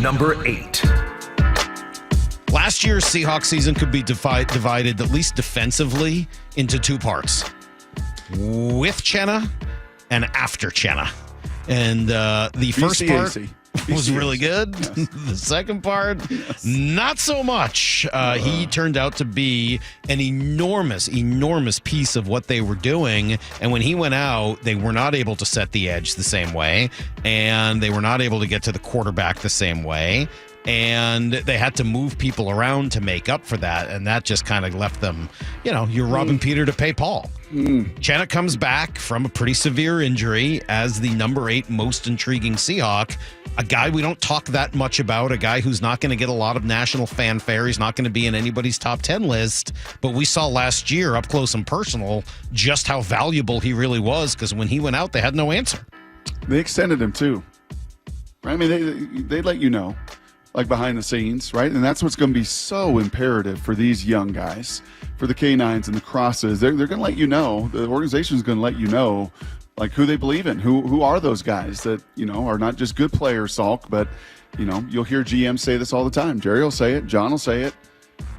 Number 8. Last year's Seahawks season could be divided, at least defensively, into two parts. With Uchenna and after Uchenna. And the first part was really good. Yes. The second part, not so much. He turned out to be an enormous piece of what they were doing. And when he went out, they were not able to set the edge the same way. And they were not able to get to the quarterback the same way. And they had to move people around to make up for that. And that just kind of left them, you're robbing Peter to pay Paul. Uchenna comes back from a pretty severe injury as the number 8 most intriguing Seahawk, a guy we don't talk that much about, a guy who's not going to get a lot of national fanfare. He's not going to be in anybody's top 10 list, but we saw last year up close and personal just how valuable he really was, because when he went out, they had no answer. They extended him too. I mean, they let you know, like behind the scenes, right? And that's what's going to be so imperative for these young guys, for the K9s and the Crosses. They're going to let you know, the organization's going to let you know, like, who they believe in, who are those guys that, are not just good players, Salk, but, you'll hear GMs say this all the time. Jerry will say it, John will say it.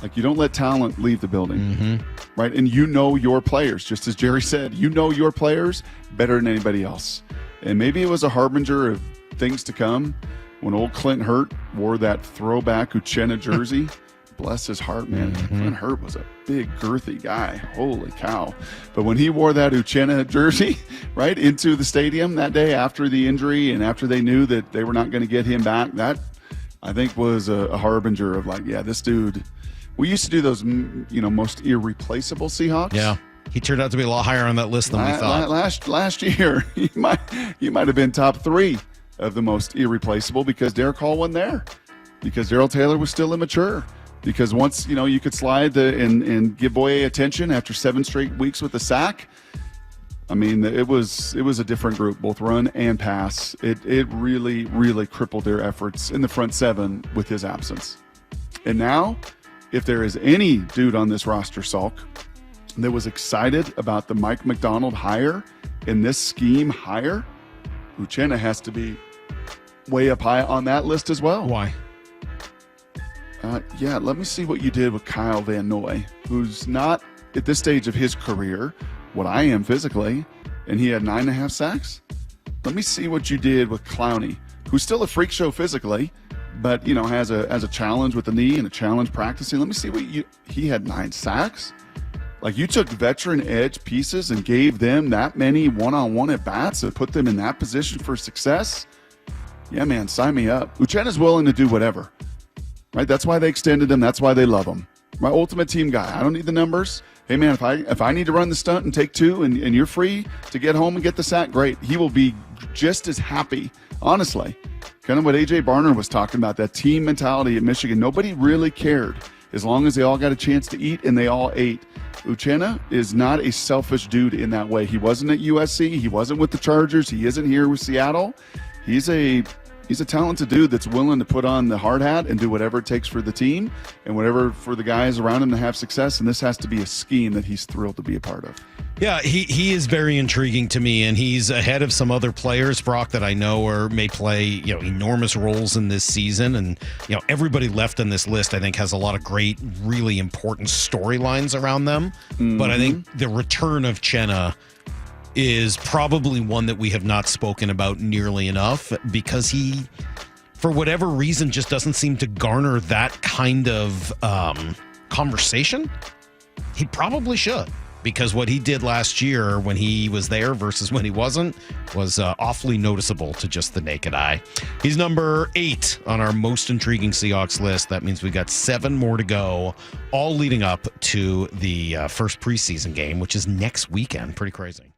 Like, you don't let talent leave the building, right? And your players, just as Jerry said, your players better than anybody else. And maybe it was a harbinger of things to come when old Clint Hurt wore that throwback Uchenna jersey. Bless his heart, man. Clint Hurt was a big, girthy guy. Holy cow. But when he wore that Uchenna jersey, right, into the stadium that day after the injury and after they knew that they were not going to get him back, that, I think, was a harbinger of, like, yeah, this dude. We used to do those, most irreplaceable Seahawks. Yeah. He turned out to be a lot higher on that list than we thought. Last year, you might have been top 3 of the most irreplaceable, because Derek Hall wasn't there, because Darrell Taylor was still immature, because once you could slide and give Boye attention after 7 straight weeks with a sack. I mean, it was a different group, both run and pass. It really crippled their efforts in the front 7 with his absence. And now, if there is any dude on this roster, Salk, that was excited about the Mike Macdonald hire and this scheme hire, Uchenna has to be way up high on that list as well. Why? Let me see what you did with Kyle Van Noy, who's not at this stage of his career what I am physically, and he had 9.5 sacks. Let me see what you did with Clowney, who's still a freak show physically, but has a challenge with the knee and a challenge practicing. Let me see what he had 9 sacks. Like, you took veteran edge pieces and gave them that many one-on-one at-bats and put them in that position for success. Yeah, man, sign me up. Uchenna's willing to do whatever, right? That's why they extended him. That's why they love him. My ultimate team guy. I don't need the numbers. Hey, man, if I need to run the stunt and take 2 and you're free to get home and get the sack, great. He will be just as happy, honestly. Kind of what A.J. Barner was talking about, that team mentality at Michigan. Nobody really cared as long as they all got a chance to eat, and they all ate. Uchenna is not a selfish dude in that way. He wasn't at USC. He wasn't with the Chargers. He isn't here with Seattle. He's a talented dude that's willing to put on the hard hat and do whatever it takes for the team and whatever for the guys around him to have success. And this has to be a scheme that he's thrilled to be a part of. Yeah, he is very intriguing to me, and he's ahead of some other players, Brock, that I know may play enormous roles in this season. And everybody left on this list, I think, has a lot of great, really important storylines around them. But I think the return of Uchenna is probably one that we have not spoken about nearly enough, because he, for whatever reason, just doesn't seem to garner that kind of conversation. He probably should, because what he did last year when he was there versus when he wasn't was awfully noticeable to just the naked eye. He's number 8 on our most intriguing Seahawks list. That means we've got 7 more to go, all leading up to the first preseason game, which is next weekend. Pretty crazy.